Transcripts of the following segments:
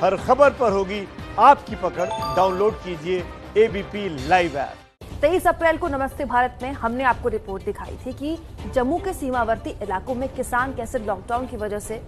हर खबर पर होगी आपकी पकड़। डाउनलोड कीजिए एबीपी लाइव ऐप। 23 अप्रैल को नमस्ते भारत में हमने आपको रिपोर्ट दिखाई थी कि जम्मू के सीमावर्ती इलाकों में किसान कैसे लॉकडाउन की वजह से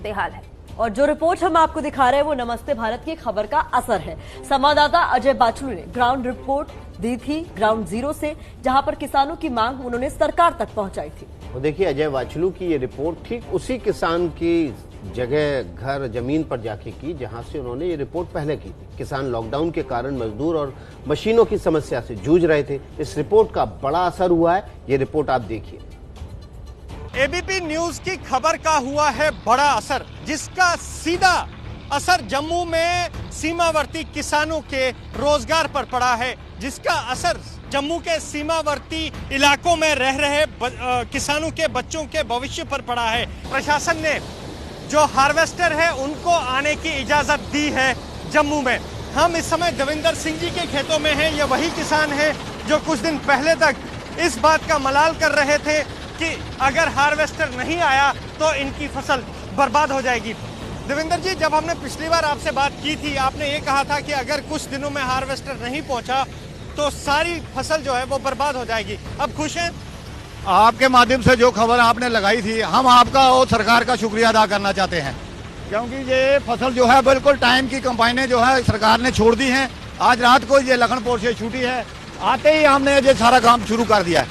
बेहाल है। और जो रिपोर्ट हम आपको दिखा रहे हैं वो नमस्ते भारत की खबर का असर है। संवाददाता अजय बाचलू ने ग्राउंड रिपोर्ट दी थी ग्राउंड जीरो से, जहां पर किसानों की मांग उन्होंने सरकार तक पहुंचाई थी। और देखिए अजय बाचलू की ये रिपोर्ट ठीक उसी किसान की जगह घर जमीन पर जाके की जहां से उन्होंने ये रिपोर्ट पहले की थी। किसान लॉकडाउन के कारण मजदूर और मशीनों की समस्या से जूझ रहे थे। इस रिपोर्ट का बड़ा असर हुआ है, ये रिपोर्ट आप देखिए। एबीपी न्यूज की खबर का हुआ है बड़ा असर, जिसका सीधा असर जम्मू में सीमावर्ती किसानों के रोजगार पर पड़ा है, जिसका असर जम्मू के सीमावर्ती इलाकों में रह रहे किसानों के बच्चों के भविष्य पर पड़ा है। प्रशासन ने जो हार्वेस्टर है उनको आने की इजाजत दी है जम्मू में। हम इस समय देवेंद्र सिंह जी के खेतों में हैं। ये वही किसान हैं जो कुछ दिन पहले तक इस बात का मलाल कर रहे थे कि अगर हार्वेस्टर नहीं आया तो इनकी फसल बर्बाद हो जाएगी। देवेंद्र जी, जब हमने पिछली बार आपसे बात की थी, आपने ये कहा था कि अगर कुछ दिनों में हार्वेस्टर नहीं पहुंचा तो सारी फसल जो है वो बर्बाद हो जाएगी। अब खुश हैं? आपके माध्यम से जो खबर आपने लगाई थी, हम आपका और सरकार का शुक्रिया अदा करना चाहते हैं, क्योंकि ये फसल जो है बिल्कुल टाइम की कंबाइनें जो है सरकार ने छोड़ दी हैं। आज रात को ये लखनपुर से छूटी है, आते ही हमने ये सारा काम शुरू कर दिया है।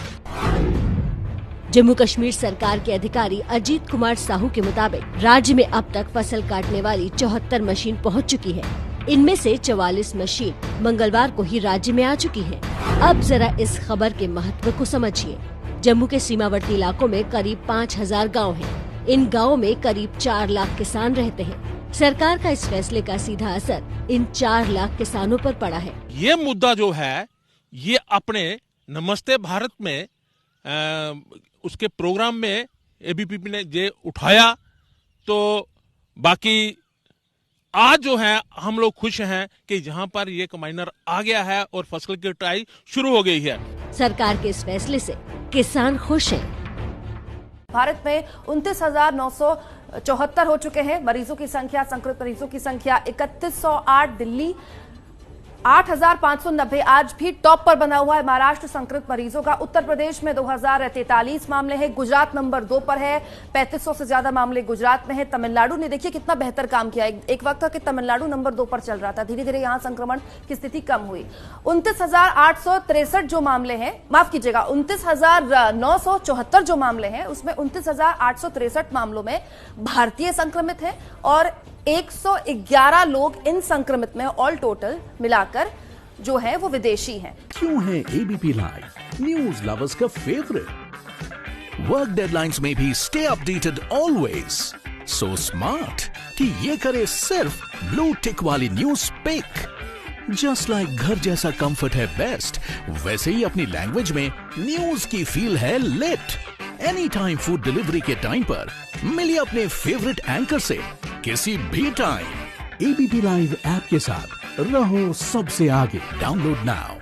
जम्मू कश्मीर सरकार के अधिकारी अजीत कुमार साहू के मुताबिक राज्य में अब तक फसल काटने वाली 74 मशीन पहुंच चुकी है। इनमें से 44 मशीन मंगलवार को ही राज्य में आ चुकी है। अब जरा इस खबर के महत्व को समझिए। जम्मू के सीमावर्ती इलाकों में करीब 5000 गाँव हैं। इन गाँवों में करीब 4 लाख किसान रहते हैं। सरकार का इस फैसले का सीधा असर इन 4 लाख किसानों पर पड़ा है। ये मुद्दा जो है ये अपने नमस्ते भारत में उसके प्रोग्राम में एबीपी ने ये उठाया, तो बाकी आज जो है हम लोग खुश हैं कि यहाँ पर ये कंबाइनर आ गया है और फसल की कटाई शुरू हो गई है। सरकार के इस फैसले से किसान खुश हैं। भारत में 29,974 हो चुके हैं मरीजों की संख्या। संक्रमित मरीजों की संख्या 3108। दिल्ली 8,590 आज भी टॉप पर बना हुआ है महाराष्ट्र संक्रमित मरीजों का। उत्तर प्रदेश में 2043 मामले हैं। गुजरात नंबर 2 पर है, 3500 से ज्यादा मामले गुजरात में है। तमिलनाडु ने देखिए कितना बेहतर काम किया। एक वक्त था कि तमिलनाडु नंबर 2 पर चल रहा था, धीरे धीरे यहां संक्रमण की स्थिति कम हुई। 29,863 जो मामले हैं, माफ कीजिएगा 29,974 जो मामले हैं, उसमें 29,863 मामलों में भारतीय संक्रमित हैं और 111 लोग इन संक्रमित में ऑल टोटल मिलाकर जो है वो विदेशी हैं। क्यों है एबीपी लाइव न्यूज लवर्स का फेवरेट? वर्क डेडलाइंस में भी stay updated always. So smart कि ये करे सिर्फ ब्लू टिक वाली न्यूज पिक। जस्ट लाइक घर जैसा कंफर्ट है बेस्ट, वैसे ही अपनी लैंग्वेज में न्यूज की फील है lit. Any time food delivery के टाइम पर मिलिए अपने फेवरेट एंकर से किसी भी टाइम। एबीपी लाइव ऐप के साथ रहो सबसे आगे। Download now.